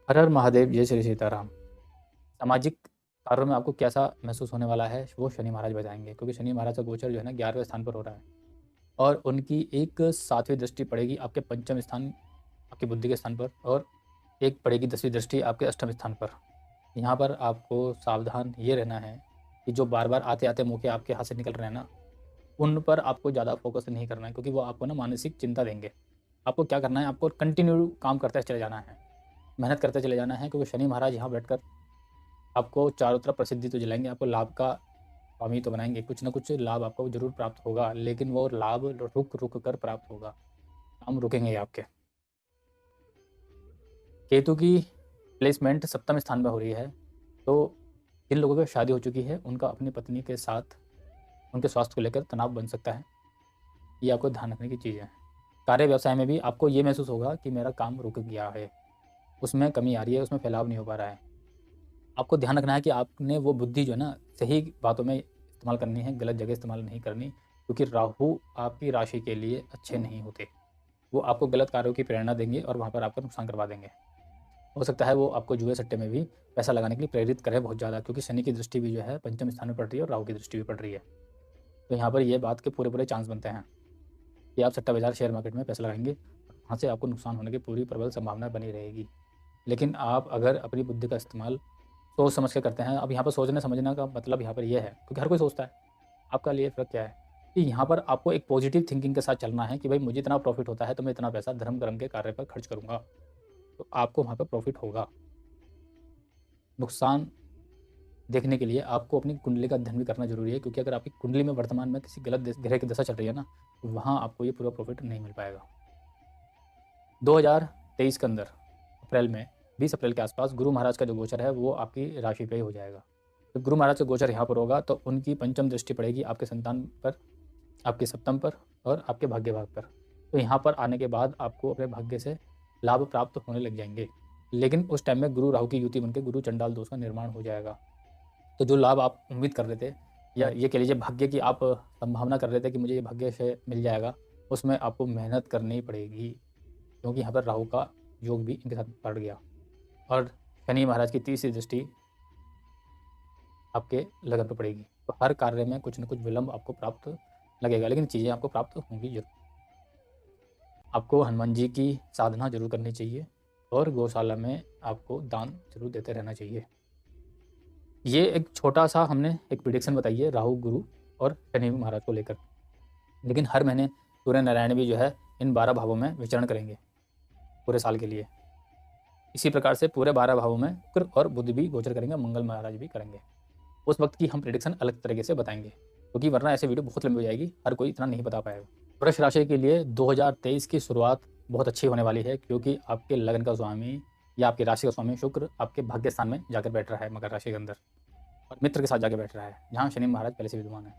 हर हर महादेव, जय श्री सीताराम। सामाजिक कार्यों में आपको कैसा महसूस होने वाला है, वो शनि महाराज बताएँगे, क्योंकि शनि महाराज का गोचर जो है ना 11वें स्थान पर हो रहा है और उनकी एक 7वीं दृष्टि पड़ेगी आपके पंचम स्थान, आपकी बुद्धि के स्थान पर, और एक पड़ेगी 10वीं दृष्टि आपके अष्टम स्थान पर। यहाँ पर आपको सावधान ये रहना है कि जो बार-बार आते-आते मौके आपके हाथ से निकल रहे हैं ना, उन पर आपको ज़्यादा फोकस नहीं करना है, क्योंकि वो आपको ना मानसिक चिंता देंगे। आपको क्या करना है, आपको कंटिन्यू काम करते चले जाना है, मेहनत करते चले जाना है, क्योंकि शनि महाराज यहाँ बैठकर आपको चारों तरफ प्रसिद्धि तो दिलाएँगे, आपको लाभ का स्वामी तो बनाएँगे, कुछ न कुछ लाभ आपको ज़रूर प्राप्त होगा, लेकिन वो लाभ रुक-रुक कर प्राप्त होगा, काम रुकेंगे आपके। केतु की प्लेसमेंट सप्तम स्थान में हो रही है, तो जिन लोगों की शादी हो चुकी है, उनका अपनी पत्नी के साथ उनके स्वास्थ्य को लेकर तनाव बन सकता है, ये आपको ध्यान रखने की चीज़ है। कार्य व्यवसाय में भी आपको ये महसूस होगा कि मेरा काम रुक गया है, उसमें कमी आ रही है, उसमें फैलाव नहीं हो पा रहा है। आपको ध्यान रखना है कि आपने वो बुद्धि जो है ना सही बातों में इस्तेमाल करनी है, गलत जगह इस्तेमाल नहीं करनी, क्योंकि राहु आपकी राशि के लिए अच्छे नहीं होते। वो आपको गलत कार्यों की प्रेरणा देंगे और वहाँ पर आपका नुकसान करवा देंगे। हो सकता है वो आपको जुए सट्टे में भी पैसा लगाने के लिए प्रेरित करें बहुत ज़्यादा, क्योंकि शनि की दृष्टि भी जो है पंचम स्थान में पड़ रही है और राहु की दृष्टि भी पड़ रही है। तो यहाँ पर ये बात के पूरे-पूरे चांस बनते हैं कि आप सट्टा बाज़ार, शेयर मार्केट में पैसा लगाएँगे, वहाँ से आपको नुकसान होने की पूरी प्रबल संभावना बनी रहेगी। लेकिन आप अगर अपनी बुद्धि का इस्तेमाल सोच समझ के करते हैं, अब यहाँ पर सोचने समझने का मतलब यहाँ पर ये है, क्योंकि हर कोई सोचता है, आपका लिए फ़र्क क्या है कि यहाँ पर आपको एक पॉजिटिव थिंकिंग के साथ चलना है कि भाई मुझे इतना प्रॉफ़िट होता है तो मैं इतना पैसा धर्म-कर्म के कार्य पर खर्च करूँगा, तो आपको वहाँ पर प्रॉफ़िट होगा। नुकसान देखने के लिए आपको अपनी कुंडली का अध्ययन भी करना ज़रूरी है, क्योंकि अगर आपकी कुंडली में वर्तमान में किसी गलत ग्रह की दशा चल रही है ना, तो वहाँ आपको ये पूरा प्रॉफ़िट नहीं मिल पाएगा। 2023 के अंदर अप्रैल में 20 अप्रैल के आसपास गुरु महाराज का जो गोचर है वो आपकी राशि पे ही हो जाएगा। तो गुरु महाराज का गोचर यहाँ पर होगा तो उनकी पंचम दृष्टि पड़ेगी आपके संतान पर, आपके सप्तम पर और आपके भाग्य भाव पर। तो यहाँ पर आने के बाद आपको अपने भाग्य से लाभ प्राप्त होने लग जाएंगे, लेकिन उस टाइम में गुरु राहु की युति बनकर गुरु चंडाल दोष का निर्माण हो जाएगा। तो जो लाभ आप उम्मीद कर रहे थे, या ये कह लीजिए भाग्य की आप संभावना कर रहे थे कि मुझे ये भाग्य से मिल जाएगा, उसमें आपको मेहनत करनी पड़ेगी, क्योंकि यहाँ पर राहु का योग भी इनके साथ पड़ गया और शनि महाराज की तीसरी दृष्टि आपके लगन पर पड़ेगी। तो हर कार्य में कुछ न कुछ विलंब आपको प्राप्त लगेगा, लेकिन चीज़ें आपको प्राप्त होंगी जरूर। आपको हनुमान जी की साधना जरूर करनी चाहिए और गौशाला में आपको दान जरूर देते रहना चाहिए। ये एक छोटा सा हमने एक प्रिडिक्शन बताई है राहु, गुरु और शनि महाराज को लेकर, लेकिन हर महीने सूर्य नारायण भी जो है इन 12 भावों में विचरण करेंगे पूरे साल के लिए। इसी प्रकार से पूरे 12 भावों में शुक्र और बुध भी गोचर करेंगे, मंगल महाराज भी करेंगे। उस वक्त की हम प्रिडिक्शन अलग तरीके से बताएंगे, क्योंकि वरना ऐसे वीडियो बहुत लंबी हो जाएगी, हर कोई इतना नहीं बता पाएगा। वृष राशि के लिए 2023 की शुरुआत बहुत अच्छी होने वाली है, क्योंकि आपके लगन का स्वामी या आपकी राशि का स्वामी शुक्र आपके भाग्य स्थान में जाकर बैठ रहा है मकर राशि के अंदर, और मित्र के साथ जाकर बैठ रहा है, जहाँ शनि महाराज पहले से विद्यमान है।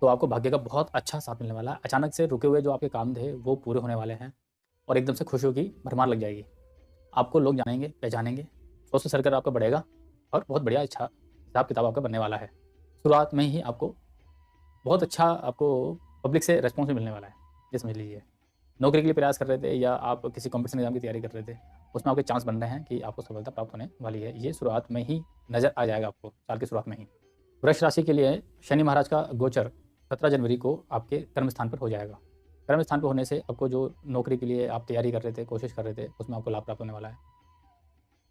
तो आपको भाग्य का बहुत अच्छा साथ मिलने वाला है। अचानक से रुके हुए जो आपके काम थे वो पूरे होने वाले हैं और एकदम से खुशियों की भरमार लग जाएगी। आपको लोग जानेंगे, पहचानेंगे, सोशल सर्कल आपका बढ़ेगा और बहुत बढ़िया अच्छा हिसाब किताब आपका बनने वाला है। शुरुआत में ही आपको बहुत अच्छा आपको पब्लिक से रिस्पॉन्स मिलने वाला है। ये समझ लीजिए, नौकरी के लिए प्रयास कर रहे थे या आप किसी कॉम्पिटिशन एग्जाम की तैयारी कर रहे थे, उसमें आपके चांस बन रहे हैं कि आपको सफलता प्राप्त होने वाली है। ये शुरुआत में ही नज़र आ जाएगा आपको, साल की शुरुआत में ही। वृष राशि के लिए शनि महाराज का गोचर 17 जनवरी को आपके कर्म स्थान पर हो जाएगा। कर्म स्थान पर होने से आपको जो नौकरी के लिए आप तैयारी कर रहे थे, कोशिश कर रहे थे, उसमें आपको लाभ प्राप्त होने वाला है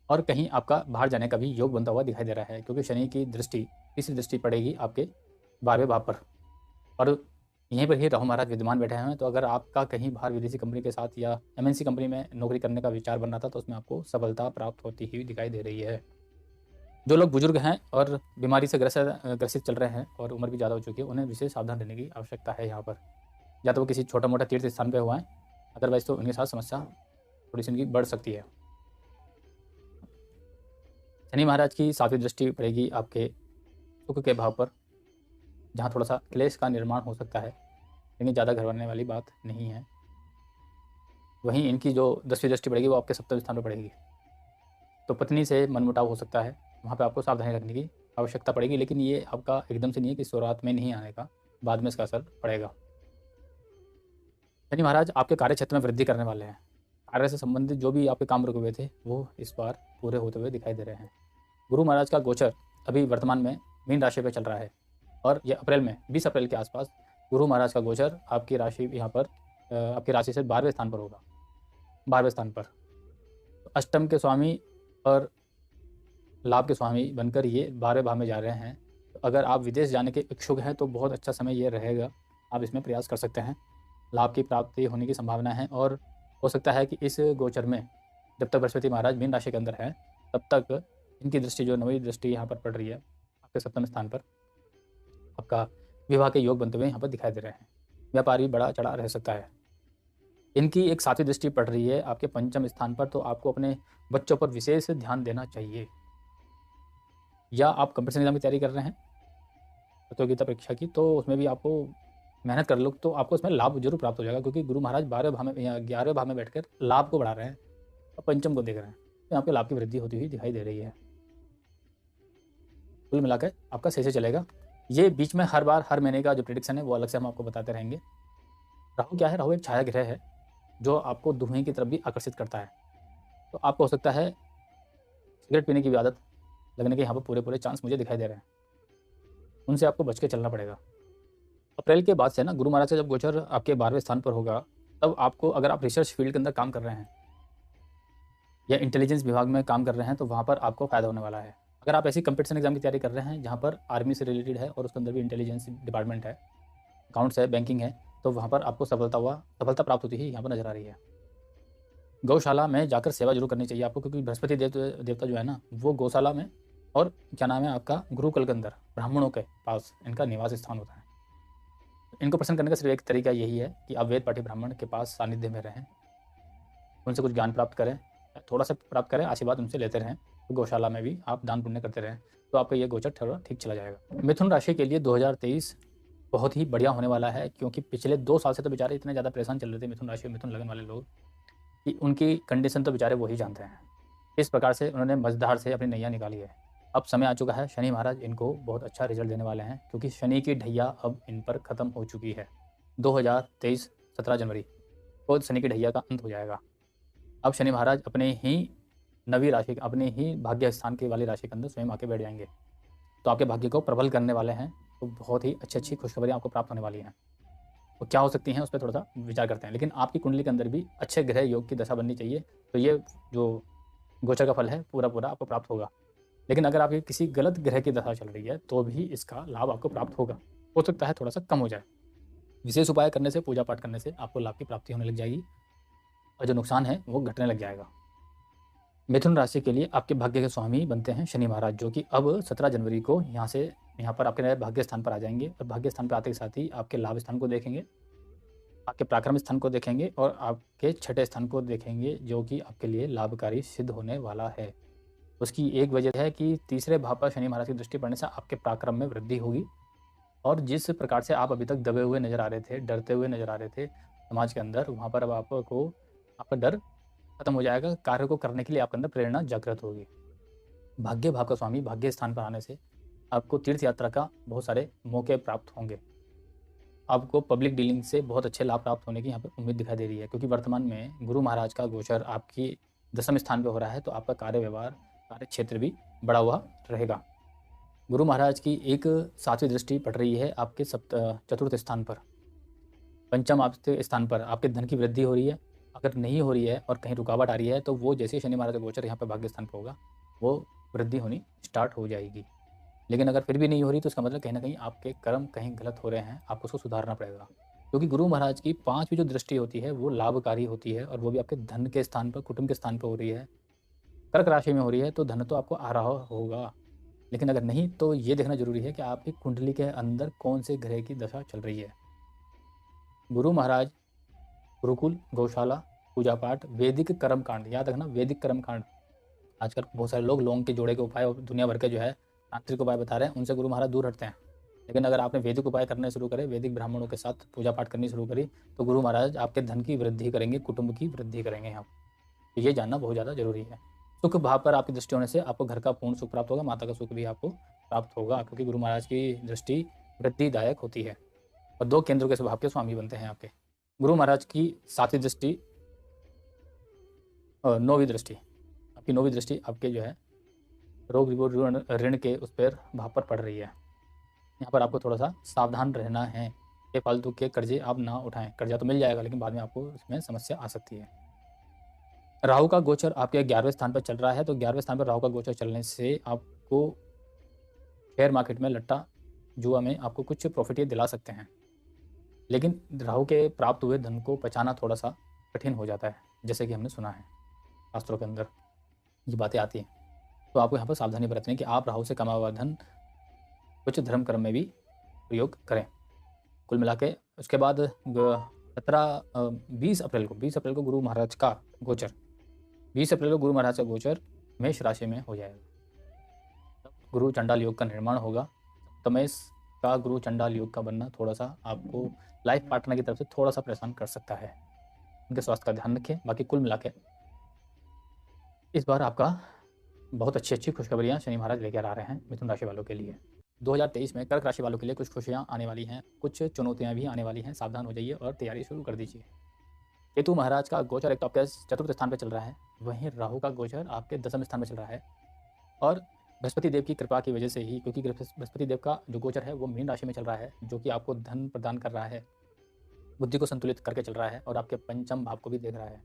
और कहीं आपका बाहर जाने का भी योग बनता हुआ दिखाई दे रहा है, क्योंकि शनि की दृष्टि, तीसरी दृष्टि पड़ेगी आपके 12वें भाव पर और यहीं पर ही राहु महाराज विद्यमान बैठे हैं। तो अगर आपका कहीं बाहर विदेशी कंपनी के साथ या एमएनसी कंपनी में नौकरी करने का विचार बन रहा था, तो उसमें आपको सफलता प्राप्त होती हुई दिखाई दे रही है। जो लोग बुजुर्ग हैं और बीमारी से ग्रसित चल रहे हैं और उम्र भी ज़्यादा हो चुकी है, उन्हें विशेष सावधान रहने की आवश्यकता है यहाँ पर। या तो वो किसी छोटा मोटा तीर्थ स्थान पर हुआ है, अदरवाइज तो उनके साथ समस्या थोड़ी सी उनकी बढ़ सकती है। शनि महाराज की 7वीं दृष्टि पड़ेगी आपके शुक्र के भाव पर, जहाँ थोड़ा सा क्लेश का निर्माण हो सकता है, लेकिन ज़्यादा घबराने वाली बात नहीं है। वहीं इनकी जो 10वीं दृष्टि पड़ेगी वो आपके सप्तम स्थान पर पड़ेगी, तो पत्नी से मनमुटाव हो सकता है, वहाँ पे आपको सावधानी रखने की आवश्यकता पड़ेगी, लेकिन ये आपका एकदम से नहीं है कि शुरुआत में नहीं आने का, बाद में इसका असर पड़ेगा। शनि महाराज आपके कार्य क्षेत्र में वृद्धि करने वाले हैं, कार्य से संबंधित जो भी आपके काम रुके हुए थे वो इस बार पूरे होते हुए दिखाई दे रहे हैं। गुरु महाराज का गोचर अभी वर्तमान में मीन राशि पे चल रहा है और ये अप्रैल में 20 अप्रैल के आसपास गुरु महाराज का गोचर आपकी राशि यहाँ पर आपकी राशि से 12वें स्थान पर होगा। 12वें स्थान पर अष्टम के स्वामी और लाभ के स्वामी बनकर ये 12वें भाव में जा रहे हैं। तो अगर आप विदेश जाने के इच्छुक हैं तो बहुत अच्छा समय ये रहेगा, आप इसमें प्रयास कर सकते हैं। लाभ की प्राप्ति होने की संभावना है और हो सकता है कि इस गोचर में जब तक बृहस्पति महाराज मीन राशि के अंदर है तब तक इनकी दृष्टि जो नवी दृष्टि यहाँ पर पड़ रही है आपके 7वें स्थान पर, आपका विवाह के योग बनते हुए यहाँ पर दिखाई दे रहे हैं। व्यापार भी बड़ा चढ़ा रह सकता है। इनकी एक 7वीं दृष्टि पड़ रही है आपके 5वें स्थान पर, तो आपको अपने बच्चों पर विशेष ध्यान देना चाहिए। या आप कंपटीशन एग्जाम की तैयारी कर रहे हैं प्रतियोगिता परीक्षा की, तो उसमें भी आपको मेहनत कर लो तो आपको उसमें लाभ जरूर प्राप्त हो जाएगा, क्योंकि गुरु महाराज 12वें भाव में या 11वें भाव में बैठकर लाभ को बढ़ा रहे हैं और पंचम को देख रहे हैं, तो यहाँ पे लाभ की वृद्धि होती हुई दिखाई दे रही है। कुल मिलाकर आपका सही से चलेगा। ये बीच में हर बार हर महीने का जो प्रेडिक्शन है वो अलग से हम आपको बताते रहेंगे। राहु क्या है? राहु एक छाया ग्रह है जो आपको धुएं की तरफ भी आकर्षित करता है। तो आपको हो सकता है सिगरेट पीने की भी आदत लगने के यहाँ पर पूरे पूरे चांस मुझे दिखाई दे रहे हैं, उनसे आपको बच के चलना पड़ेगा। अप्रैल के बाद से ना गुरु महाराज का जब गोचर आपके 12वें स्थान पर होगा तब आपको, अगर आप रिसर्च फील्ड के अंदर काम कर रहे हैं या इंटेलिजेंस विभाग में काम कर रहे हैं तो वहाँ पर आपको फायदा होने वाला है। अगर आप ऐसी कंपटीशन एग्जाम की तैयारी कर रहे हैं जहाँ पर आर्मी से रिलेटेड है और उसके अंदर भी इंटेलिजेंस डिपार्टमेंट है, अकाउंट्स है, बैंकिंग है, तो वहाँ पर आपको सफलता प्राप्त होती है यहाँ पर नजर आ रही है। गौशाला में जाकर सेवा जरूर करनी चाहिए आपको, क्योंकि बृहस्पति देवता जो है ना वो गौशाला में और क्या नाम है आपका गुरुकुल के अंदर ब्राह्मणों के पास इनका निवास स्थान होता है। इनको प्रसन्न करने का सिर्फ एक तरीका यही है कि आप वेद पाठी ब्राह्मण के पास सानिध्य में रहें, उनसे कुछ ज्ञान प्राप्त करें, थोड़ा सा प्राप्त करें, आशीर्वाद उनसे लेते रहें। तो गौशाला में भी आप दान पुण्य करते रहें तो आपका ये गोचर थोड़ा ठीक चला जाएगा। मिथुन राशि के लिए 2023 बहुत ही बढ़िया होने वाला है, क्योंकि पिछले 2 साल से तो बेचारे इतने ज़्यादा परेशान चल रहे थे मिथुन राशि मिथुन लगन वाले लोग कि उनकी कंडीशन तो बेचारे वही जानते हैं। इस प्रकार से उन्होंने मझधार से अपनी नैया निकाली है। अब समय आ चुका है, शनि महाराज इनको बहुत अच्छा रिजल्ट देने वाले हैं, क्योंकि शनि की ढैया अब इन पर खत्म हो चुकी है। 2023 17 जनवरी को शनि की ढैया का अंत हो जाएगा। अब शनि महाराज अपने ही नवी राशि, अपने ही भाग्य स्थान के वाली राशि के अंदर स्वयं आके बैठ जाएंगे, तो आपके भाग्य को प्रबल करने वाले हैं। तो बहुत ही अच्छी खुशखबरी आपको प्राप्त होने वाली हैं। वो क्या हो सकती हैं उस पर थोड़ा सा विचार करते हैं। लेकिन आपकी कुंडली के अंदर भी अच्छे ग्रह योग की दशा बननी चाहिए, तो ये जो गोचर का फल है पूरा आपको प्राप्त होगा। लेकिन अगर आपकी किसी गलत ग्रह की दशा चल रही है तो भी इसका लाभ आपको प्राप्त होगा, हो सकता है थोड़ा सा कम हो जाए। विशेष उपाय करने से, पूजा पाठ करने से आपको लाभ की प्राप्ति होने लग जाएगी और जो नुकसान है वो घटने लग जाएगा। मिथुन राशि के लिए आपके भाग्य के स्वामी बनते हैं शनि महाराज, जो कि अब 17 जनवरी को यहाँ पर आपके नए भाग्य स्थान पर आ जाएंगे। और भाग्य स्थान पर आते के साथ ही आपके लाभ स्थान को देखेंगे, आपके पराक्रम स्थान को देखेंगे और आपके छठे स्थान को देखेंगे, जो कि आपके लिए लाभकारी सिद्ध होने वाला है। उसकी एक वजह है कि तीसरे भाव पर शनि महाराज की दृष्टि पड़ने से आपके पराक्रम में वृद्धि होगी, और जिस प्रकार से आप अभी तक दबे हुए नजर आ रहे थे, डरते हुए नजर आ रहे थे समाज के अंदर, वहाँ पर अब आपका डर खत्म हो जाएगा। कार्य को करने के लिए आपके अंदर प्रेरणा जागृत होगी। भाग्य भाव का स्वामी भाग्य स्थान पर आने से आपको तीर्थ यात्रा का बहुत सारे मौके प्राप्त होंगे। आपको पब्लिक डीलिंग से बहुत अच्छे लाभ प्राप्त होने की यहाँ पर उम्मीद दिखाई दे रही है, क्योंकि वर्तमान में गुरु महाराज का गोचर आपकी 10वें स्थान पर हो रहा है, तो आपका कार्य व्यवहार, कार्य क्षेत्र भी बढ़ा हुआ रहेगा। गुरु महाराज की एक 7वीं दृष्टि पड़ रही है आपके चतुर्थ स्थान पर, पंचम आपके स्थान पर। आपके धन की वृद्धि हो रही है। अगर नहीं हो रही है और कहीं रुकावट आ रही है तो वो जैसे शनि महाराज का गोचर यहाँ पर भाग्य स्थान पर होगा वो वृद्धि होनी स्टार्ट हो जाएगी। लेकिन अगर फिर भी नहीं हो रही तो इसका मतलब कहीं ना कहीं आपके कर्म कहीं गलत हो रहे हैं, आपको उसको सुधारना पड़ेगा। क्योंकि गुरु महाराज की 5वीं जो दृष्टि होती है वो लाभकारी होती है, और वो भी आपके धन के स्थान पर, कुटुंब के स्थान पर हो रही है, कर्क राशि में हो रही है। तो धन तो आपको आ रहा होगा, लेकिन अगर नहीं तो ये देखना जरूरी है कि आपकी कुंडली के अंदर कौन से ग्रह की दशा चल रही है। गुरु महाराज, गुरुकुल, गौशाला, पूजा पाठ, वैदिक कर्म कांड, याद रखना वैदिक कर्म कांड। आजकल बहुत सारे लोग लौंग के जोड़े के उपाय, दुनिया भर के जो है तांत्रिक उपाय बता रहे हैं, उनसे गुरु महाराज दूर हटते हैं। लेकिन अगर आपने वैदिक उपाय करने शुरू करे, वैदिक ब्राह्मणों के साथ पूजा पाठ करनी शुरू करी, तो गुरु महाराज आपके धन की वृद्धि करेंगे, कुटुंब की वृद्धि करेंगे। यहाँ तो ये जानना बहुत ज़्यादा जरूरी है। सुख भाव पर आपकी दृष्टि होने से आपको घर का पूर्ण सुख प्राप्त होगा, माता का सुख भी आपको प्राप्त होगा, क्योंकि गुरु महाराज की दृष्टि वृद्धिदायक होती है और 2 केंद्रों के स्वभाव के स्वामी बनते हैं आपके। गुरु महाराज की 7वीं दृष्टि और 9वीं दृष्टि, आपकी 9वीं दृष्टि आपके जो है रोग ऋण के उस पर भाव पर पड़ रही है। यहाँ पर आपको थोड़ा सा सावधान रहना है कि फालतू के कर्जे आप ना उठाएं। कर्जा तो मिल जाएगा लेकिन बाद में आपको इसमें समस्या आ सकती है। राहु का गोचर आपके 11वें स्थान पर चल रहा है, तो 11वें स्थान पर राहु का गोचर चलने से आपको शेयर मार्केट में लट्टा जुआ में आपको कुछ प्रॉफिट ये दिला सकते हैं, लेकिन राहु के प्राप्त हुए धन को बचाना थोड़ा सा कठिन हो जाता है, जैसे कि हमने सुना है शास्त्रों के अंदर ये बातें आती हैं। तो आपको यहाँ पर सावधानी बरतनी है कि आप राहु से कमा हुआ धन कुछ धर्म कर्म में भी प्रयोग करें। कुल मिला के उसके बाद 20 अप्रैल को गुरु महाराज का गोचर 20 अप्रैल को गुरु महाराज का गोचर मेष राशि में हो जाएगा। गुरु चंडाल योग का निर्माण होगा। सप्तमेश का गुरु चंडाल योग का बनना थोड़ा सा आपको लाइफ पार्टनर की तरफ से थोड़ा सा परेशान कर सकता है। उनके स्वास्थ्य का ध्यान रखें। बाकी कुल मिला के इस बार आपका बहुत अच्छी खुशखबरियाँ शनि महाराज लेकर आ रहे हैं मिथुन राशि वालों के लिए। 2023 में कर्क राशि वालों के लिए कुछ खुशियाँ आने वाली हैं, कुछ चुनौतियाँ भी आने वाली हैं। सावधान हो जाइए और तैयारी शुरू कर दीजिए। केतु महाराज का गोचर एक तो आपके 4th स्थान पर चल रहा है, वहीं राहु का गोचर आपके 10वें स्थान पर चल रहा है। और बृहस्पति देव की कृपा की वजह से ही, क्योंकि बृहस्पति देव का जो गोचर है वो मीन राशि में चल रहा है, जो कि आपको धन प्रदान कर रहा है, बुद्धि को संतुलित करके चल रहा है और आपके पंचम भाव को भी देख रहा है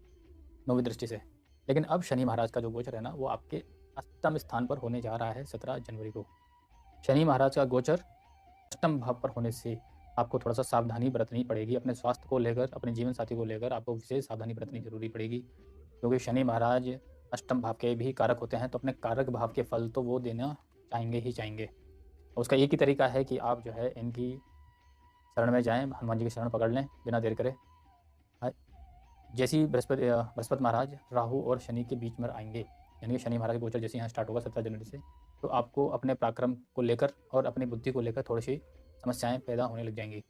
9वीं दृष्टि से। लेकिन अब शनि महाराज का जो गोचर है ना, वो आपके 8वें स्थान पर होने जा रहा है 17 जनवरी को। शनि महाराज का गोचर 8वें भाव पर होने से आपको थोड़ा सा सावधानी बरतनी पड़ेगी। अपने स्वास्थ्य को लेकर, अपने जीवन साथी को लेकर आपको विशेष सावधानी बरतनी जरूरी पड़ेगी, क्योंकि शनि महाराज 8वें भाव के भी कारक होते हैं। तो अपने कारक भाव के फल तो वो देना चाहेंगे ही चाहेंगे। उसका एक ही तरीका है कि आप जो है इनकी शरण में जाएं, हनुमान जी की शरण पकड़ लें बिना देर करे। जैसे ही बृहस्पति महाराज राहु और शनि के बीच में आएंगे, यानी कि शनि महाराज का गोचर जैसे यहाँ स्टार्ट होगा 17 जनवरी से, तो आपको अपने पराक्रम को लेकर और अपनी बुद्धि को लेकर थोड़ी सी समस्याएं पैदा होने लग जाएंगी।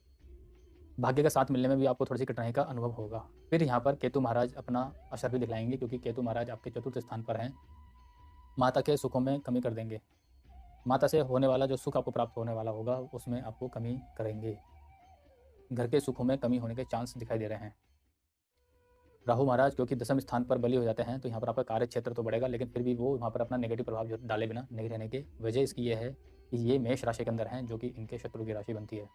भाग्य का साथ मिलने में भी आपको थोड़ी सी कठिनाई का अनुभव होगा। फिर यहाँ पर केतु महाराज अपना असर भी दिखलाएंगे, क्योंकि केतु महाराज आपके 4th स्थान पर हैं। माता के सुखों में कमी कर देंगे। माता से होने वाला जो सुख आपको प्राप्त होने वाला होगा उसमें आपको कमी करेंगे। घर के सुखों में कमी होने के चांस दिखाई दे रहे हैं। राहु महाराज क्योंकि 10वें स्थान पर बली हो जाते हैं, तो यहाँ पर आपका कार्य क्षेत्र तो बढ़ेगा, लेकिन फिर भी वो वहाँ पर अपना नेगेटिव प्रभाव डाले बिना नहीं रहने की वजह इसकी ये है कि ये मेष राशि के अंदर हैं, जो कि इनके शत्रु की राशि बनती है।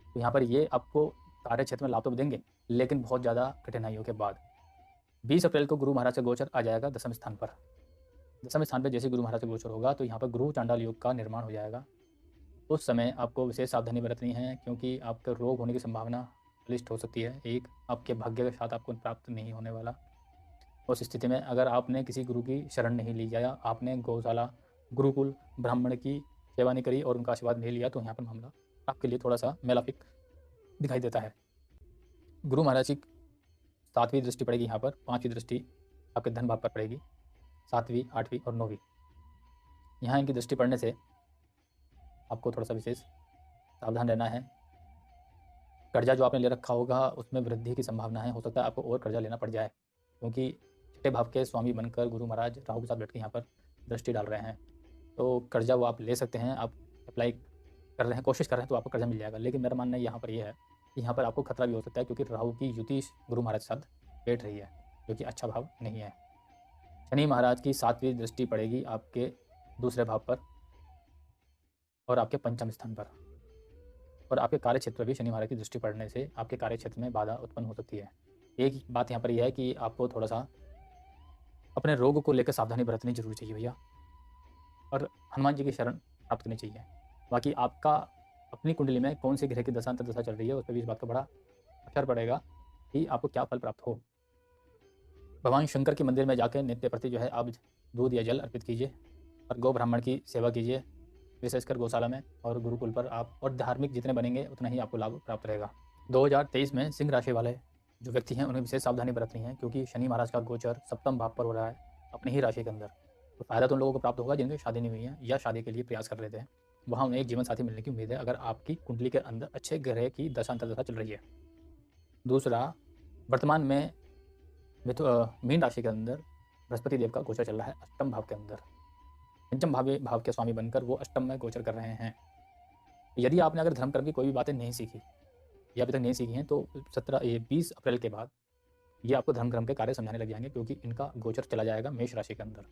तो यहाँ पर ये आपको कार्य क्षेत्र में लाभ तो देंगे, लेकिन बहुत ज़्यादा कठिनाइयों के बाद। 20 अप्रैल को गुरु महाराज का गोचर आ जाएगा 10वें स्थान पर। 10वें स्थान पर जैसे गुरु महाराज का गोचर होगा, तो यहाँ पर गुरु चांडाल योग का निर्माण हो जाएगा। उस समय आपको विशेष सावधानी बरतनी है, क्योंकि आपके रोग होने की संभावना लिस्ट हो सकती है। एक आपके भाग्य के साथ आपको प्राप्त नहीं होने वाला। उस स्थिति में अगर आपने किसी गुरु की शरण नहीं ली या आपने गौशाला, गुरुकुल, ब्राह्मण की सेवा नहीं करी और उनका आशीर्वाद नहीं लिया, तो यहाँ पर मामला आपके लिए थोड़ा सा मेलाफिक दिखाई देता है। गुरु महाराज की 7वीं दृष्टि पड़ेगी यहाँ पर, 5वीं दृष्टि आपके धन भाव पर पड़ेगी, 7वीं, 8वीं और 9वीं। यहाँ इनकी दृष्टि पड़ने से आपको थोड़ा सा विशेष सावधान रहना है। कर्जा जो आपने ले रखा होगा उसमें वृद्धि की संभावना है। हो सकता है आपको और कर्जा लेना पड़ जाए, क्योंकि 6ठे भाव के स्वामी बनकर गुरु महाराज राहु के साथ बैठ के यहाँ पर दृष्टि डाल रहे हैं। तो कर्जा वो आप ले सकते हैं, आप अप्लाई कर रहे हैं, कोशिश कर रहे हैं, तो आपको कर्जा मिल जाएगा। लेकिन मेरा मानना यहाँ पर यह है कि यहाँ पर आपको खतरा भी हो सकता है, क्योंकि राहु की युति गुरु महाराज के साथ बैठ रही है, जो कि अच्छा भाव नहीं है। शनि महाराज की 7वीं दृष्टि पड़ेगी आपके 2 भाव पर और आपके 5वें स्थान पर, और आपके कार्य क्षेत्र भी शनि महाराज की दृष्टि पड़ने से आपके कार्य क्षेत्र में बाधा उत्पन्न हो सकती है। एक बात यहाँ पर यह है कि आपको थोड़ा सा अपने रोग को लेकर सावधानी बरतनी जरूरी चाहिए भैया, और हनुमान जी की शरण प्राप्त करनी चाहिए। बाकी आपका अपनी कुंडली में कौन सी ग्रह की दशा अंतर दशा चल रही है, उस पर भी इस बात का बड़ा असर पड़ेगा कि आपको क्या फल प्राप्त हो। भगवान शंकर के मंदिर में जाकर नित्य प्रति जो है आप दूध या जल अर्पित कीजिए और गौ ब्राह्मण की सेवा कीजिए, विशेषकर गौशाला में और गुरुकुल पर आप, और धार्मिक जितने बनेंगे उतना ही आपको लाभ प्राप्त रहेगा। 2023 में सिंह राशि वाले जो व्यक्ति हैं उन्हें विशेष सावधानी बरतनी है, क्योंकि शनि महाराज का गोचर 7वें भाव पर हो रहा है अपनी ही राशि के अंदर। तो फायदा तो उन लोगों को प्राप्त होगा जिनकी शादी नहीं हुई है या शादी के लिए प्रयास कर रहे थे, वहाँ उन्हें एक जीवन साथी मिलने की उम्मीद है, अगर आपकी कुंडली के अंदर अच्छे ग्रह की दशा अंतर दशा चल रही है। दूसरा, वर्तमान में मीन राशि के अंदर बृहस्पति देव का गोचर चल रहा है 8वें भाव के अंदर। 5वें भाव के स्वामी बनकर वो 8वें में गोचर कर रहे हैं। यदि आपने अगर धर्म कर्म की कोई भी बातें नहीं सीखी या अभी तक नहीं सीखी हैं, तो 20 अप्रैल के बाद ये आपको धर्म कर्म के कार्य समझाने लग जाएंगे, क्योंकि इनका गोचर चला जाएगा मेष राशि के अंदर।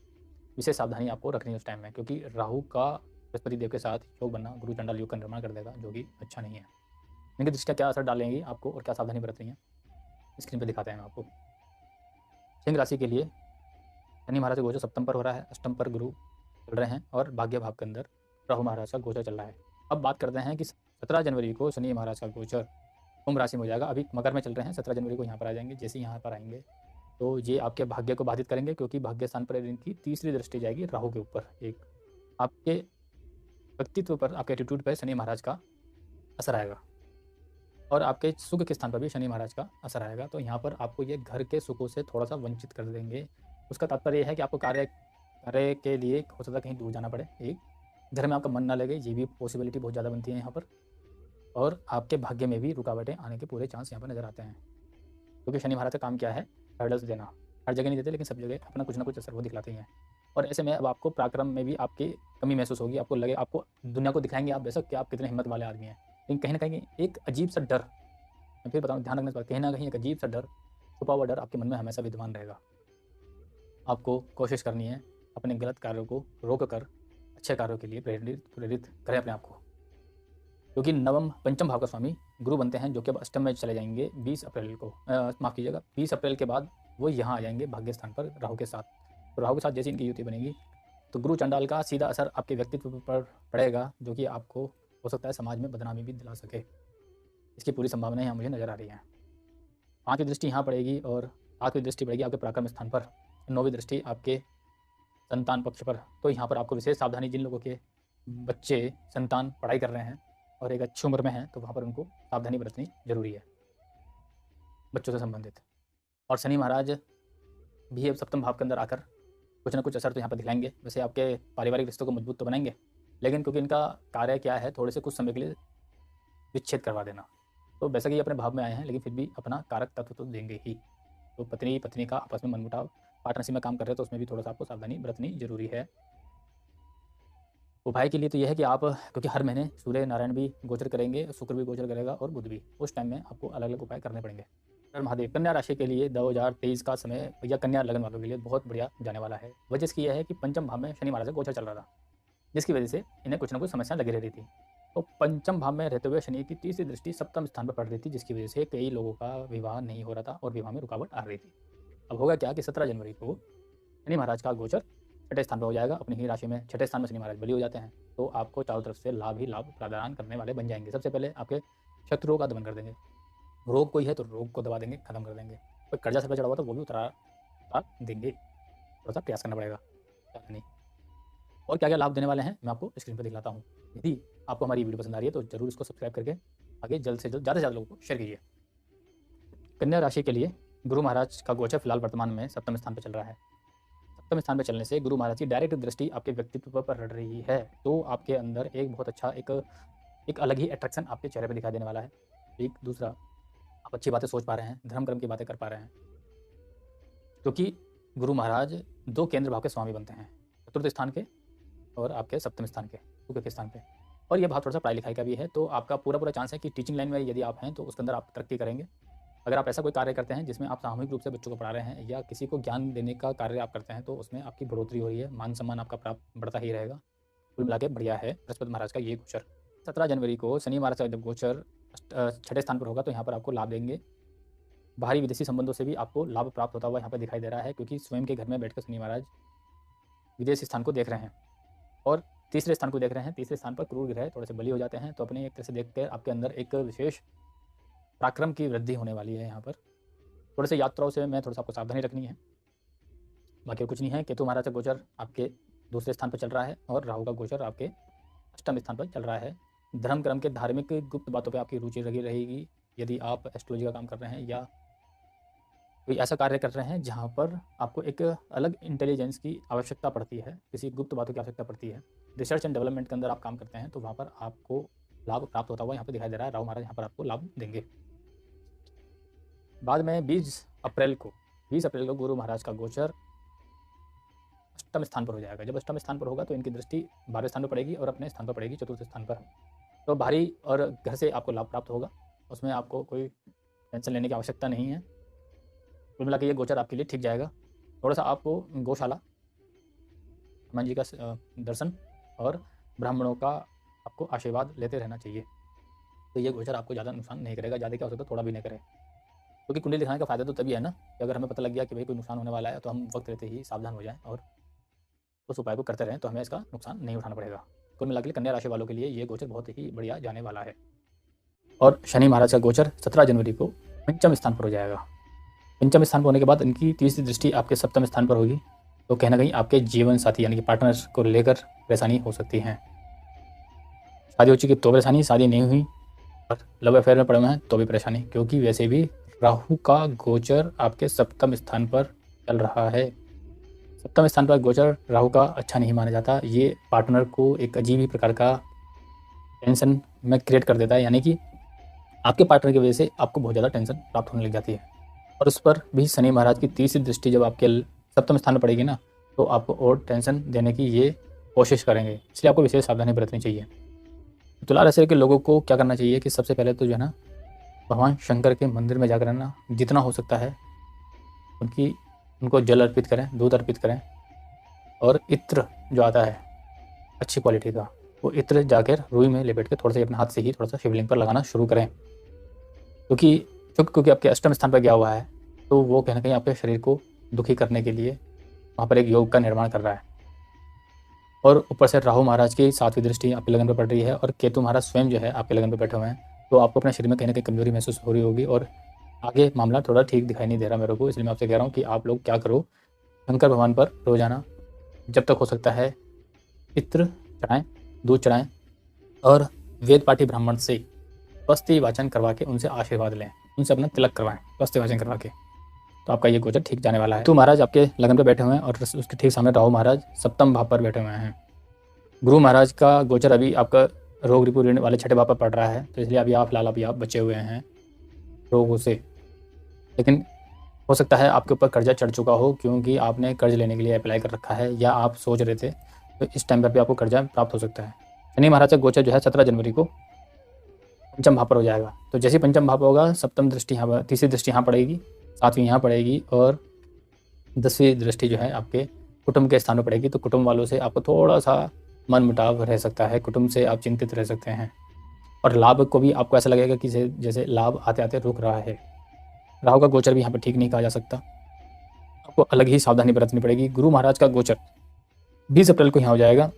विशेष सावधानी आपको रखनी है उस टाइम में, क्योंकि राहु का बृहस्पति देव के साथ योग बनना गुरु चंडाल योग का निर्माण कर देगा, जो कि अच्छा नहीं है। इनकी दृष्टियाँ क्या असर डालेंगी आपको और क्या सावधानी बरतनी है, स्क्रीन पर दिखाते हैं हम आपको। सिंह राशि के लिए शनि महाराज का गोचर सप्तम पर हो रहा है, अष्टम पर गुरु चल रहे हैं और भाग्य भाव के अंदर राहु महाराज का गोचर चल रहा है। अब बात करते हैं कि 17 जनवरी को शनि महाराज का गोचर कुंभ राशि में हो जाएगा। अभी मकर में चल रहे हैं, 17 जनवरी को यहाँ पर आ जाएंगे। जैसे ही यहाँ पर आएंगे तो ये आपके भाग्य को बाधित करेंगे, क्योंकि भाग्य स्थान पर इनकी तीसरी दृष्टि जाएगी राहु के ऊपर। एक आपके व्यक्तित्व पर, आपके एटीट्यूड पर शनि महाराज का असर आएगा और आपके सुख के स्थान पर भी शनि महाराज का असर आएगा। तो यहाँ पर आपको ये घर के सुखों से थोड़ा सा वंचित कर देंगे। उसका तात्पर्य यह है कि आपको कार्य के लिए हो सकता है कहीं दूर जाना पड़े, एक घर में आपका मन ना लगे, ये भी पॉसिबिलिटी बहुत ज़्यादा बनती है यहाँ पर। और आपके भाग्य में भी रुकावटें आने के पूरे चांस यहाँ पर नजर आते हैं, क्योंकि शनि महाराज का काम क्या है, हर्डल्स देना। हर जगह नहीं देते, लेकिन सब जगह अपना कुछ ना कुछ असर वो दिखलाते ही हैं। और ऐसे में अब आपको पराक्रम में भी आपकी कमी महसूस होगी। आपको लगे, आपको दुनिया को दिखाएंगे आप बेशक कि आप कितने हिम्मत वाले आदमी हैं, लेकिन कहीं ना कहीं एक अजीब सा डर, मैं फिर बताऊँ, ध्यान रखने से कहीं ना कहीं एक अजीब सा डर, छुपा हुआ डर आपके मन में हमेशा विद्यमान रहेगा। आपको कोशिश करनी है अपने गलत कार्यों को रोक कर अच्छे कार्यों के लिए प्रेरित करें अपने आप को, क्योंकि नवम पंचम भाव का स्वामी गुरु बनते हैं, जो कि अब अष्टम में चले जाएंगे 20 अप्रैल को। माफ़ कीजिएगा, 20 अप्रैल के बाद वो यहाँ आ जाएंगे भाग्य स्थान पर राहु के साथ। तो राहु के साथ जैसे इनकी युति बनेगी तो गुरु चंडाल का सीधा असर आपके व्यक्तित्व पर पड़ेगा, जो कि आपको हो सकता है समाज में बदनामी भी दिला सके। इसकी पूरी संभावनाएं यहाँ मुझे नज़र आ रही हैं। 5वीं दृष्टि यहाँ पड़ेगी और 7वीं दृष्टि पड़ेगी आपके पराक्रम स्थान पर, 9वीं दृष्टि आपके संतान पक्ष पर। तो यहाँ पर आपको विशेष सावधानी, जिन लोगों के बच्चे संतान पढ़ाई कर रहे हैं और एक अच्छी उम्र में हैं, तो वहाँ पर उनको सावधानी बरतनी जरूरी है बच्चों से संबंधित। और शनि महाराज भी अब सप्तम भाव के अंदर आकर कुछ ना कुछ असर तो यहाँ पर दिखाएंगे। वैसे आपके पारिवारिक रिश्तों को मजबूत तो बनाएंगे, लेकिन क्योंकि इनका कार्य क्या है, थोड़े से कुछ समय के लिए विच्छेद करवा देना। तो वैसे कि अपने भाव में आए हैं, लेकिन फिर भी अपना कारक तत्व तो देंगे ही। तो पत्नी का आपस में मनमुटाव, पार्टनरशिप में काम कर रहे हैं तो उसमें भी थोड़ा सा आपको सावधानी बरतनी जरूरी है। उपाय के लिए तो यह है कि आप, क्योंकि हर महीने सूर्य नारायण भी गोचर करेंगे, शुक्र भी गोचर करेगा और बुध भी, उस टाइम में आपको अलग अलग उपाय करने पड़ेंगे। हर महादेव। कन्या राशि के लिए 2023 का समय या कन्या लगन वालों के लिए बहुत बढ़िया जाने वाला है। वजह इसकी यह है कि पंचम भाव में शनि महाराज का गोचर चल रहा था, जिसकी वजह से इन्हें कुछ ना कुछ समस्या लगी रही थी। तो पंचम भाव में रहते हुए शनि की तीसरी दृष्टि सप्तम स्थान पर पड़ रही थी, जिसकी वजह से कई लोगों का विवाह नहीं हो रहा था और विवाह में रुकावट आ रही थी। अब होगा क्या कि 17 जनवरी को शनि महाराज का गोचर छठे स्थान पर हो जाएगा। अपनी ही राशि में छठे स्थान में शनि महाराज बली हो जाते हैं, तो आपको चारों तरफ से लाभ ही लाभ प्रदान करने वाले बन जाएंगे। सबसे पहले आपके शत्रुओं का दमन कर देंगे, रोग कोई है तो रोग को दबा देंगे, खत्म कर देंगे। कोई कर्जा सर पर चढ़ा हुआ तो वो भी उतार देंगे। थोड़ा सा प्रयास करना पड़ेगा, ज़्यादा नहीं। और क्या क्या लाभ देने वाले हैं मैं आपको स्क्रीन पर दिखलाता हूँ। यदि आपको हमारी वीडियो पसंद आ रही है तो जरूर इसको सब्सक्राइब करके आगे जल्द से जल्द ज़्यादा से ज़्यादा लोगों को शेयर कीजिए। कन्या राशि के लिए गुरु महाराज का गोचर फिलहाल वर्तमान में सप्तम स्थान पर चल रहा है। सप्तम स्थान पर चलने से गुरु महाराज की डायरेक्ट दृष्टि आपके व्यक्तित्व पर रह रही है, तो आपके अंदर एक बहुत अच्छा एक अलग ही अट्रैक्शन आपके चेहरे पर दिखाई देने वाला है। एक दूसरा, आप अच्छी बातें सोच पा रहे हैं, धर्म कर्म की बातें कर पा रहे हैं, क्योंकि गुरु महाराज 2 केंद्र भाव के स्वामी बनते हैं, चतुर्थ स्थान के और आपके सप्तम स्थान के, शुक्र के स्थान पे। और यह भाव थोड़ा सा पढ़ाई लिखाई का भी है, तो आपका पूरा चांस है कि टीचिंग लाइन में यदि आप हैं तो उसके अंदर आप तरक्की करेंगे। अगर आप ऐसा कोई कार्य करते हैं जिसमें आप सामूहिक रूप से बच्चों को पढ़ा रहे हैं या किसी को ज्ञान देने का कार्य आप करते हैं, तो उसमें आपकी बढ़ोतरी हो रही है, मान सम्मान आपका प्राप्त बढ़ता ही रहेगा। कुल मिला के बढ़िया है बृहस्पति महाराज का ये गोचर। 17 जनवरी को शनि महाराज का जब गोचर छठे स्थान पर होगा तो यहाँ पर आपको लाभ देंगे। बाहरी विदेशी संबंधों से भी आपको लाभ प्राप्त होता हुआ यहाँ पर दिखाई दे रहा है, क्योंकि स्वयं के घर में बैठकर शनि महाराज विदेश स्थान को देख रहे हैं और तीसरे स्थान को देख रहे हैं। तीसरे स्थान पर क्रूर ग्रह थोड़े से बली हो जाते हैं, तो अपने एक तरह से देखकर आपके अंदर एक विशेष पराक्रम की वृद्धि होने वाली है। यहाँ पर थोड़े से यात्राओं से मैं थोड़ा सा आपको सावधानी रखनी है, बाकी कुछ नहीं है। केतु महाराज का गोचर आपके दूसरे स्थान पर चल रहा है और राहु का गोचर आपके अष्टम स्थान पर चल रहा है। धर्म कर्म के धार्मिक गुप्त बातों पर आपकी रुचि लगी रहेगी। यदि आप एस्ट्रोलॉजी का काम कर रहे हैं या कोई ऐसा कार्य कर रहे हैं जहाँ पर आपको एक अलग इंटेलिजेंस की आवश्यकता पड़ती है, किसी गुप्त बातों की आवश्यकता पड़ती है, रिसर्च एंड डेवलपमेंट के अंदर आप काम करते हैं, तो वहाँ पर आपको लाभ प्राप्त होता हुआ यहाँ पर दिखाई दे रहा है। राहु महाराज यहाँ पर आपको लाभ देंगे। बाद में 20 अप्रैल को गुरु महाराज का गोचर अष्टम स्थान पर हो जाएगा। जब अष्टम स्थान पर होगा तो इनकी दृष्टि 12वें स्थान पर पड़ेगी और अपने स्थान पर पड़ेगी चतुर्थ स्थान पर। तो भारी और घर से आपको लाभ प्राप्त होगा, उसमें आपको कोई टेंशन लेने की आवश्यकता नहीं है। कुल मिला के ये गोचर आपके लिए ठीक जाएगा। थोड़ा सा आपको गौशाला, हनुमान जी का दर्शन और ब्राह्मणों का आपको आशीर्वाद लेते रहना चाहिए। तो ये गोचर आपको ज़्यादा नुकसान नहीं करेगा, ज़्यादा क्या हो सकता है थोड़ा भी नहीं करे। क्योंकि कुंडली दिखाने का फ़ायदा तो तभी है ना कि अगर हमें पता लग गया कि भाई कोई नुकसान होने वाला है तो हम वक्त रहते ही सावधान हो जाएं और उस उपाय को करते रहें, तो हमें इसका नुकसान नहीं उठाना पड़ेगा। कुल मिला के कन्या राशि वालों के लिए ये गोचर बहुत ही बढ़िया जाने वाला है। और शनि महाराज का गोचर 17 जनवरी को पंचम स्थान पर हो जाएगा। पंचम स्थान पर होने के बाद इनकी तीसरी दृष्टि आपके सप्तम स्थान पर होगी। तो कहीं ना कहीं आपके जीवन साथी यानी कि पार्टनर्स को लेकर परेशानी हो सकती है। शादी हो चुकी तो परेशानी, शादी नहीं हुई और लव अफेयर में पड़े हुए हैं तो भी परेशानी, क्योंकि वैसे भी राहु का गोचर आपके सप्तम स्थान पर चल रहा है। सप्तम स्थान पर गोचर राहु का अच्छा नहीं माना जाता। ये पार्टनर को एक अजीब ही प्रकार का टेंशन में क्रिएट कर देता है, यानी कि आपके पार्टनर की वजह से आपको बहुत ज़्यादा टेंशन प्राप्त होने लग जाती है। और उस पर भी शनि महाराज की तीसरी दृष्टि जब आपके सप्तम स्थान पर पड़ेगी ना, तो आपको और टेंशन देने की ये कोशिश करेंगे, इसलिए आपको विशेष सावधानी बरतनी चाहिए। तुला राशि के लोगों को क्या करना चाहिए कि सबसे पहले तो जो है ना, भगवान शंकर के मंदिर में जाकर ना जितना हो सकता है उनको जल अर्पित करें, दूध अर्पित करें और इत्र जो आता है अच्छी क्वालिटी का, वो इत्र जाकर रुई में लपेट के थोड़ा सा अपने हाथ से ही थोड़ा सा शिवलिंग पर लगाना शुरू करें। क्योंकि आपके अष्टम स्थान पर गया हुआ है, तो वो कहीं ना कहीं आपके शरीर को दुखी करने के लिए वहाँ पर एक योग का निर्माण कर रहा है। और ऊपर से राहु महाराज की 7वीं दृष्टि आपके लगन पर पड़ रही है और केतु महाराज स्वयं जो है आपके लगन पर बैठे हुए हैं, तो आपको अपने शरीर में कहीं ना कहीं कमजोरी महसूस हो रही होगी और आगे मामला थोड़ा ठीक दिखाई नहीं दे रहा मेरे को। इसलिए मैं आपसे कह रहा हूँ कि आप लोग क्या करो, शंकर भगवान पर रोजाना जब तक हो सकता है इत्र चढ़ाएं, दूध चढ़ाएं और वेद पाठी ब्राह्मण से स्वस्ति वाचन करवा के उनसे आशीर्वाद लें, उनसे अपना तिलक करवाएं स्वस्ति वाचन करवा के, तो आपका ये गोचर ठीक जाने वाला है। तो महाराज आपके लगन पर बैठे हुए हैं और उसके ठीक सामने राहु महाराज सप्तम भाव पर बैठे हुए हैं। गुरु महाराज का गोचर अभी आपका रोग रिपू ऋण वाले छठे भाव पर पड़ रहा है, तो इसलिए अभी आप बचे हुए हैं रोगों से। लेकिन हो सकता है आपके ऊपर कर्जा चढ़ चुका हो, क्योंकि आपने कर्ज लेने के लिए अप्लाई कर रखा है या आप सोच रहे थे, तो इस टाइम पर भी आपको कर्जा प्राप्त हो सकता है। शनि महाराज का गोचर जो है 17 जनवरी को पंचम भाव पर हो जाएगा। तो जैसे पंचम भाव होगा, सप्तम दृष्टि यहाँ पर, तीसरी दृष्टि यहाँ पड़ेगी, 7वीं यहाँ पड़ेगी और 10वीं दृष्टि जो है आपके कुटुंब के स्थान पर पड़ेगी। तो कुटुंब वालों से आपको थोड़ा सा मन मुटाव रह सकता है, कुटुंब से आप चिंतित रह सकते हैं और लाभ को भी आपको ऐसा लगेगा कि जैसे लाभ आते आते रुक रहा है। राहु का गोचर भी यहाँ पर ठीक नहीं कहा जा सकता, आपको अलग ही सावधानी बरतनी पड़ेगी। गुरु महाराज का गोचर 20 अप्रैल को यहाँ हो जाएगा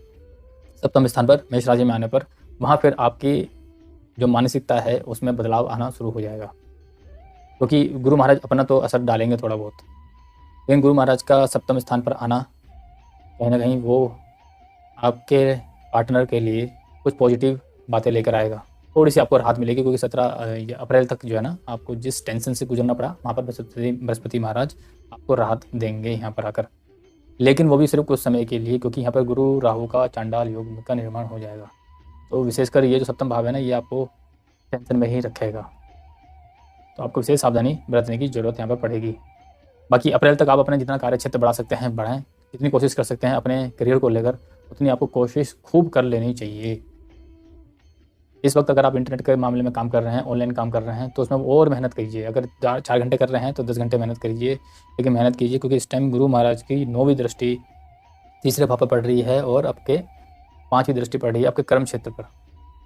सप्तम स्थान पर मेष राशि में आने पर। वहाँ फिर आपकी जो मानसिकता है उसमें बदलाव आना शुरू हो जाएगा, क्योंकि गुरु महाराज अपना तो असर डालेंगे थोड़ा बहुत, लेकिन गुरु महाराज का सप्तम स्थान पर आना कहीं ना कहीं वो आपके पार्टनर के लिए कुछ पॉजिटिव बातें लेकर आएगा, थोड़ी सी आपको राहत मिलेगी। क्योंकि 17 अप्रैल तक जो है ना, आपको जिस टेंशन से गुजरना पड़ा, वहाँ पर बृहस्पति महाराज आपको राहत देंगे यहाँ पर आकर, लेकिन वो भी सिर्फ कुछ समय के लिए, क्योंकि यहाँ पर गुरु राहु का चांडाल योग का निर्माण हो जाएगा। तो विशेषकर ये जो सप्तम भाव है ना, ये आपको टेंशन में ही रखेगा, तो आपको विशेष सावधानी बरतने की जरूरत यहाँ पर पड़ेगी। बाकी अप्रैल तक आप अपने जितना कार्य क्षेत्र बढ़ा सकते हैं बढ़ाएं, जितनी कोशिश कर सकते हैं अपने करियर को लेकर, उतनी आपको कोशिश खूब कर लेनी चाहिए। इस वक्त अगर आप इंटरनेट के मामले में काम कर रहे हैं, ऑनलाइन काम कर रहे हैं, तो उसमें और मेहनत कीजिए। अगर 4 घंटे कर रहे हैं तो 10 घंटे मेहनत कीजिए, लेकिन मेहनत कीजिए, क्योंकि इस टाइम गुरु महाराज की 9वीं दृष्टि तीसरे भाव पर पड़ रही है और आपके 5वीं दृष्टि पड़ रही है आपके कर्म क्षेत्र पर।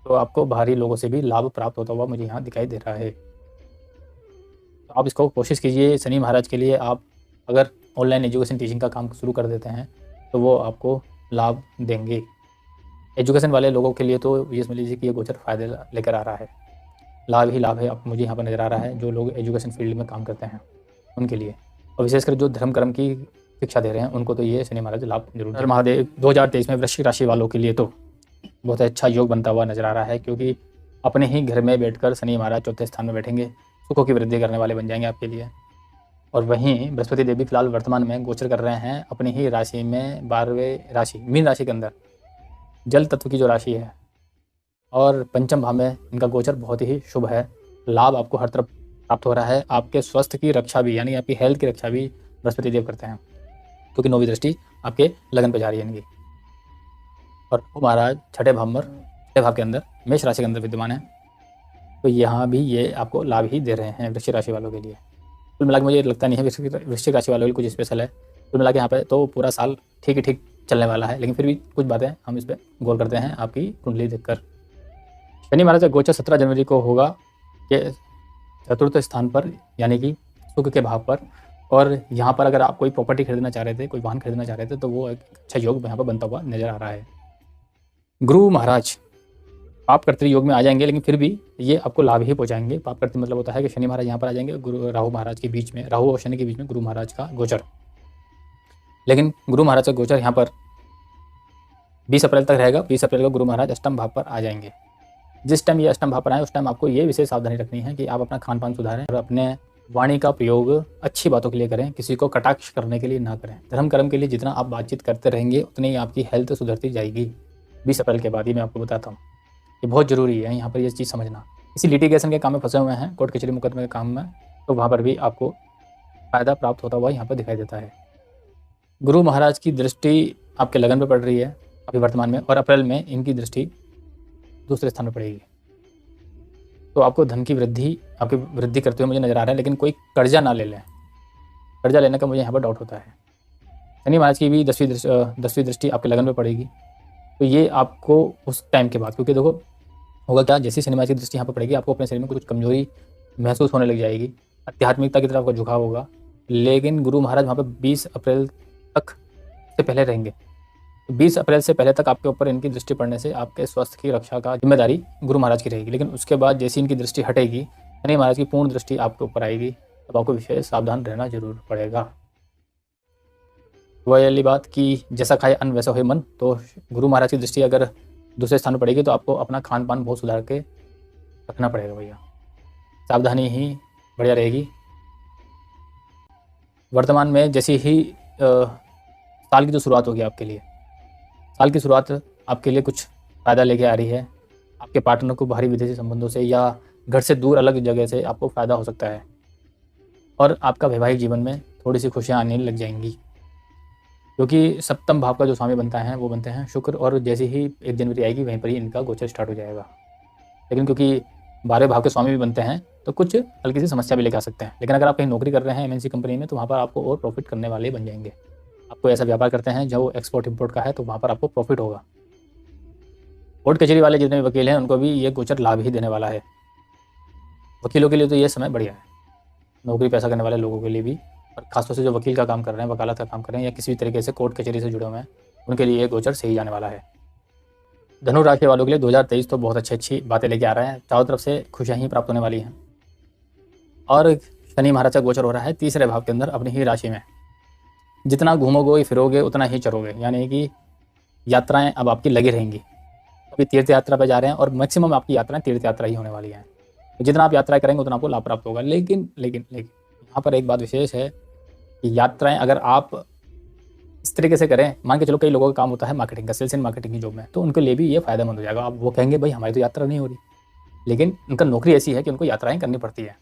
तो आपको बाहरी लोगों से भी लाभ प्राप्त होता हुआ मुझे यहाँ दिखाई दे रहा है। तो आप इसको कोशिश कीजिए। शनि महाराज के लिए आप अगर ऑनलाइन एजुकेशन टीचिंग का काम शुरू कर देते हैं तो वो आपको लाभ देंगे। एजुकेशन वाले लोगों के लिए तो ये समझ लीजिए कि ये गोचर फायदे लेकर आ रहा है, लाभ ही लाभ है। अब मुझे यहाँ पर नज़र आ रहा है जो लोग एजुकेशन फील्ड में काम करते हैं उनके लिए, और विशेषकर जो धर्म कर्म की शिक्षा दे रहे हैं उनको तो ये शनि महाराज लाभ जरूर है। महादेव 2023 में वृश्चिक राशि वालों के लिए तो बहुत अच्छा योग बनता हुआ नजर आ रहा है, क्योंकि अपने ही घर में बैठकर शनि महाराज 4थे स्थान में बैठेंगे, सुखों की वृद्धि करने वाले बन जाएंगे आपके लिए। और वहीं बृहस्पति देवी फिलहाल वर्तमान में गोचर कर रहे हैं अपनी ही राशि में 12वें राशि मीन राशि के अंदर, जल तत्व की जो राशि है, और पंचम भाव में इनका गोचर बहुत ही शुभ है। लाभ आपको हर तरफ प्राप्त हो रहा है। आपके स्वास्थ्य की रक्षा भी, यानी आपकी हेल्थ की रक्षा भी बृहस्पति देव करते हैं, क्योंकि 9वीं दृष्टि आपके लगन पर जा रही है इनकी। और वो महाराज छठे भाव के अंदर मेष राशि के अंदर विद्यमान है, तो यहाँ भी ये आपको लाभ ही दे रहे हैं वृश्चिक राशि वालों के लिए। कुल मिला के मुझे लगता नहीं है वृश्चिक राशि वालों के लिए कुछ स्पेशल है। कुल मिला के यहाँ पे तो पूरा साल ठीक ही ठीक चलने वाला है, लेकिन फिर भी कुछ बातें हम इस पर गौर करते हैं आपकी कुंडली देखकर। शनि महाराज का गोचर 17 जनवरी को होगा कि चतुर्थ स्थान पर, यानी कि सुख के भाव पर। और यहाँ पर अगर आप कोई प्रॉपर्टी खरीदना चाह रहे थे, कोई वाहन खरीदना चाह रहे थे, तो वो एक अच्छा योग यहाँ पर बनता हुआ नजर आ रहा है। गुरु महाराज पाप कर्तृ योग में आ जाएंगे, लेकिन फिर भी ये आपको लाभ ही पहुंचाएंगे। पाप कर्तृ मतलब होता है कि शनि महाराज यहाँ पर आ जाएंगे, गुरु राहु महाराज के बीच में, राहु और शनि के बीच में गुरु महाराज का गोचर। लेकिन गुरु महाराज का गोचर यहाँ पर 20 अप्रैल तक रहेगा। 20 अप्रैल को गुरु महाराज अष्टम भाव पर आ जाएंगे। जिस टाइम ये अष्टम भाव पर आए उस टाइम आपको ये विशेष सावधानी रखनी है कि आप अपना खान पान सुधारें और अपने वाणी का प्रयोग अच्छी बातों के लिए करें, किसी को कटाक्ष करने के लिए ना करें। धर्म कर्म के लिए जितना आप बातचीत करते रहेंगे उतनी ही आपकी हेल्थ सुधरती जाएगी। 20 अप्रैल के बाद ही मैं आपको बताता हूँ, ये बहुत ज़रूरी है यहाँ पर ये चीज़ समझना। किसी लिटिगेशन के काम में फंसे हुए हैं, कोर्ट कचहरी मुकदमे के काम में, तो वहाँ पर भी आपको फ़ायदा प्राप्त होता हुआ यहाँ पर दिखाई देता है। गुरु महाराज की दृष्टि आपके लगन पर पड़ रही है अभी वर्तमान में, और अप्रैल में इनकी दृष्टि दूसरे स्थान पर पड़ेगी। तो आपको धन की वृद्धि, आपकी वृद्धि करते हुए मुझे नजर आ रहा है, लेकिन कोई कर्जा ना ले लें। कर्जा लेने का मुझे यहाँ पर डाउट होता है। शनि महाराज की भी 10वीं दृष्टि आपके लगन पर पड़ेगी, तो ये आपको उस टाइम के बाद, क्योंकि देखो होगा क्या, जैसे शनि महाराज की दृष्टि यहाँ पर पड़ेगी आपको अपने शरीर में कुछ कमजोरी महसूस होने लग जाएगी, आध्यात्मिकता की तरफ आपका झुकाव होगा। लेकिन गुरु महाराज वहाँ पर 20 अप्रैल तक से पहले रहेंगे। 20 अप्रैल से पहले तक आपके ऊपर इनकी दृष्टि पड़ने से आपके स्वास्थ्य की रक्षा का जिम्मेदारी गुरु महाराज की रहेगी। लेकिन उसके बाद जैसी इनकी दृष्टि हटेगी, शनि महाराज की पूर्ण दृष्टि आपके ऊपर आएगी, तब आपको विशेष सावधान रहना जरूर पड़ेगा। वही वाली बात कि जैसा खाए अन्न वैसा होए मन, तो गुरु महाराज की दृष्टि अगर दूसरे स्थान पर पड़ेगी तो आपको अपना खान पान बहुत सुधार के रखना पड़ेगा भैया, सावधानी ही बढ़िया रहेगी। वर्तमान में जैसी ही साल की जो शुरुआत होगी आपके लिए, साल की शुरुआत आपके लिए कुछ फ़ायदा लेके आ रही है। आपके पार्टनर को बाहरी विदेशी संबंधों से या घर से दूर अलग जगह से आपको फ़ायदा हो सकता है, और आपका वैवाहिक जीवन में थोड़ी सी खुशियाँ आने लग जाएंगी, क्योंकि सप्तम भाव का जो स्वामी बनता है वो बनते हैं शुक्र, और जैसे ही 1 जनवरी आएगी वहीं पर ही इनका गोचर स्टार्ट हो जाएगा। लेकिन क्योंकि 12 भाव के स्वामी भी बनते हैं तो कुछ हल्की सी समस्या भी लेके आ सकते हैं। लेकिन अगर आप कहीं नौकरी कर रहे हैं एमएनसी कंपनी में, तो वहाँ पर आपको और प्रॉफिट करने वाले बन जाएंगे। आपको ऐसा व्यापार करते हैं जो एक्सपोर्ट इंपोर्ट का है, तो वहाँ पर आपको प्रॉफिट होगा। कोर्ट कचहरी वाले जितने भी वकील हैं उनको भी ये गोचर लाभ ही देने वाला है। वकीलों के लिए तो ये समय बढ़िया है, नौकरी पैसा करने वाले लोगों के लिए भी, और खासतौर से जो वकील का काम कर रहे हैं, वकालत का काम कर रहे हैं, या किसी भी तरीके से कोर्ट कचहरी से जुड़े हुए हैं, उनके लिए ये गोचर सही जाने वाला है। धनु राशि वालों के लिए 2023 तो बहुत अच्छी बातें लेके आ रहे हैं, चारों तरफ से खुशियाँ ही प्राप्त होने वाली हैं। और शनि महाराज का गोचर हो रहा है तीसरे भाव के अंदर अपनी ही राशि में। जितना घूमोगे फिरोगे उतना ही चरोगे, यानी कि यात्राएं अब आपकी लगी रहेंगी। अभी तीर्थ यात्रा पर जा रहे हैं और मैक्सिमम आपकी यात्राएं तीर्थ यात्रा ही होने वाली हैं। तो जितना आप यात्राएं करेंगे उतना आपको लाभ प्राप्त होगा। लेकिन यहाँ पर एक बात विशेष है कि यात्राएं अगर आप इस तरीके से करें, मान के चलो कई लोगों का काम होता है मार्केटिंग का, सेल्स एंड मार्केटिंग की जॉब में, तो उनके लिए भी ये फायदेमंद हो जाएगा। अब वो कहेंगे भाई हमारी तो यात्रा नहीं हो रही, लेकिन उनका नौकरी ऐसी है कि उनको यात्राएं करनी पड़ती है।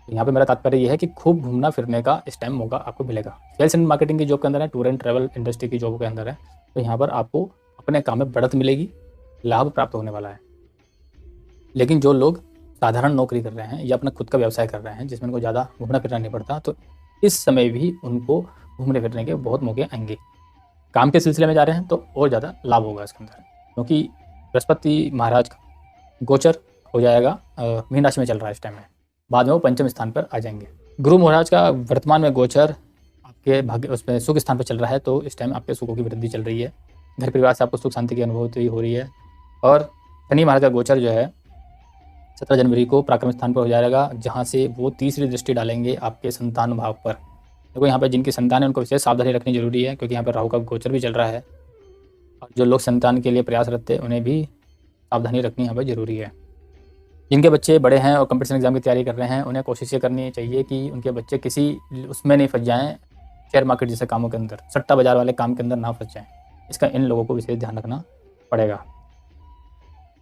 तो यहाँ पे मेरा तात्पर्य ये है कि खूब घूमना फिरने का इस टाइम मौका आपको मिलेगा। सेल्स एंड मार्केटिंग की जॉब के अंदर है, टूर एंड ट्रैवल इंडस्ट्री की जॉब के अंदर है, तो यहाँ पर आपको अपने काम में बढ़त मिलेगी, लाभ प्राप्त होने वाला है। लेकिन जो लोग साधारण नौकरी कर रहे हैं या अपना खुद का व्यवसाय कर रहे हैं जिसमें उनको ज़्यादा घूमना फिरना नहीं पड़ता, तो इस समय भी उनको घूमने फिरने के बहुत मौके आएंगे। काम के सिलसिले में जा रहे हैं तो और ज़्यादा लाभ होगा इसके अंदर, क्योंकि बृहस्पति महाराज का गोचर हो जाएगा, मीन राशि में चल रहा है इस टाइम में, बाद में वो पंचम स्थान पर आ जाएंगे। गुरु महाराज का वर्तमान में गोचर आपके भाग्य उसमें सुख स्थान पर चल रहा है, तो इस टाइम आपके सुखों की वृद्धि चल रही है, घर परिवार से आपको सुख शांति की अनुभूति हो रही है। और शनि महाराज का गोचर जो है 17 जनवरी को पराक्रम स्थान पर हो जाएगा, जहाँ से वो तीसरी दृष्टि डालेंगे आपके संतान भाव पर। देखो यहाँ पर जिनकी संतान है उनको विशेष सावधानी रखनी जरूरी है, क्योंकि यहाँ पर राहु का गोचर भी चल रहा है, और जो लोग संतान के लिए प्रयासरत थे उन्हें भी सावधानी रखनी यहाँ पर जरूरी है। जिनके बच्चे बड़े हैं और कंपटीशन एग्जाम की तैयारी कर रहे हैं, उन्हें कोशिश ये करनी चाहिए कि उनके बच्चे किसी उसमें नहीं फंस जाएँ, शेयर मार्केट जैसे कामों के अंदर, सट्टा बाजार वाले काम के अंदर ना फंस जाएँ। इसका इन लोगों को विशेष ध्यान रखना पड़ेगा।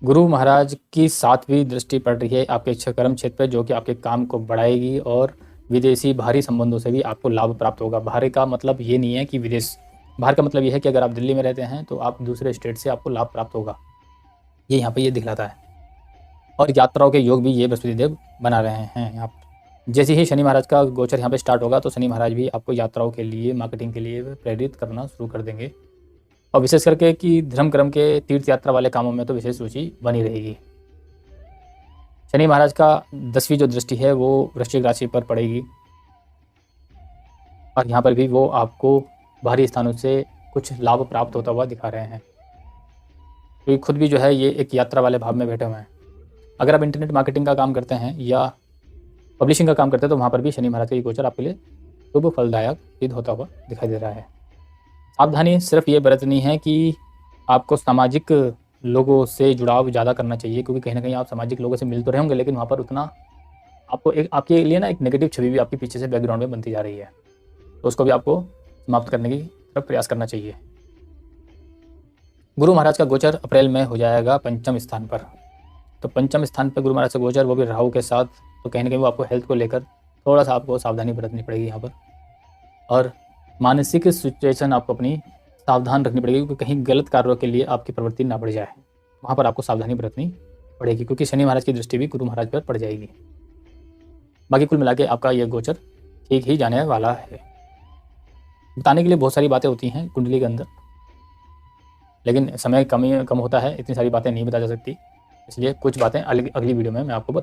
गुरु महाराज की 7वीं दृष्टि पड़ रही है आपके कर्म क्षेत्र पर, जो कि आपके काम को बढ़ाएगी, और विदेशी बाहरी संबंधों से भी आपको लाभ प्राप्त होगा। बाहर का मतलब ये नहीं है कि विदेश, बाहर का मतलब ये है कि अगर आप दिल्ली में रहते हैं तो आप दूसरे स्टेट से आपको लाभ प्राप्त होगा, ये यहाँ पे ये दिखलाता है। और यात्राओं के योग भी ये बृहस्पति देव बना रहे हैं यहाँ पर। जैसे ही शनि महाराज का गोचर यहाँ पे स्टार्ट होगा तो शनि महाराज भी आपको यात्राओं के लिए, मार्केटिंग के लिए प्रेरित करना शुरू कर देंगे। और विशेष करके कि धर्म कर्म के, तीर्थ यात्रा वाले कामों में तो विशेष रुचि बनी रहेगी। शनि महाराज का 10वीं जो दृष्टि है वो वृश्चिक राशि पर पड़ेगी और यहाँ पर भी वो आपको बाहरी स्थानों से कुछ लाभ प्राप्त होता हुआ दिखा रहे हैं। तो खुद भी जो है ये एक यात्रा वाले भाव में बैठे हुए हैं। अगर आप इंटरनेट मार्केटिंग का काम करते हैं या पब्लिशिंग का काम करते हैं तो वहाँ पर भी शनि महाराज का ये गोचर आपके लिए शुभ फलदायक सिद्ध होता हुआ दिखाई दे रहा है। सावधानी सिर्फ ये बरतनी है कि आपको सामाजिक लोगों से जुड़ाव ज़्यादा करना चाहिए, क्योंकि कहीं ना कहीं आप सामाजिक लोगों से मिल तो रहे होंगे लेकिन वहाँ पर उतना आपको एक आपके लिए ना एक नेगेटिव छवि भी आपके पीछे से बैकग्राउंड में बनती जा रही है, तो उसको भी आपको समाप्त करने की तरफ प्रयास करना चाहिए। गुरु महाराज का गोचर अप्रैल में हो जाएगा पंचम स्थान पर। तो पंचम स्थान पर गुरु महाराज का गोचर, वो भी राहु के साथ, तो कहीं ना कहीं वो आपको हेल्थ को लेकर थोड़ा सा आपको सावधानी बरतनी पड़ेगी यहाँ पर। और मानसिक सिचुएशन आपको अपनी सावधान रखनी पड़ेगी, क्योंकि कहीं गलत कार्यों के लिए आपकी प्रवृत्ति ना बढ़ जाए, वहाँ पर आपको सावधानी बरतनी पड़ेगी, क्योंकि शनि महाराज की दृष्टि भी गुरु महाराज पर पड़ जाएगी। बाकी कुल मिला के आपका यह गोचर ठीक ही जाने वाला है। बताने के लिए बहुत सारी बातें होती हैं कुंडली के अंदर, लेकिन समय कम होता है, इतनी सारी बातें नहीं बता जा सकती, इसलिए कुछ बातें अगली वीडियो में मैं आपको बताऊँगा।